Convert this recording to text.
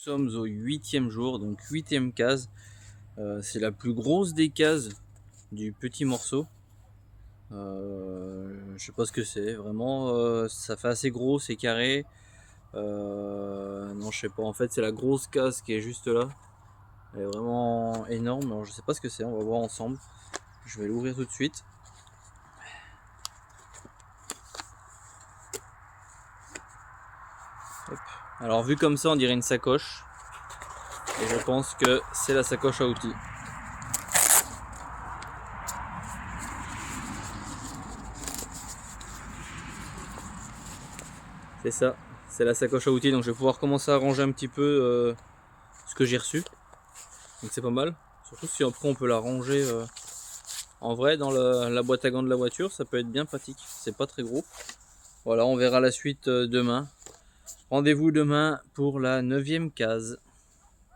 Sommes au 8e jour, donc 8e case. C'est la plus grosse des cases du petit morceau. Je sais pas ce que c'est, vraiment, ça fait assez gros, c'est carré. Non, je sais pas, en fait, c'est la grosse case qui est juste là. Elle est vraiment énorme, alors je sais pas ce que c'est, on va voir ensemble. Je vais l'ouvrir tout de suite. Hop. Alors, vu comme ça, on dirait une sacoche. Et je pense que c'est la sacoche à outils. C'est ça, c'est la sacoche à outils, donc je vais pouvoir commencer à ranger un petit peu ce que j'ai reçu. Donc c'est pas mal, surtout si après on peut la ranger en vrai dans la boîte à gants de la voiture, ça peut être bien pratique, c'est pas très gros. Voilà, on verra la suite demain. Rendez-vous demain pour la 9e case.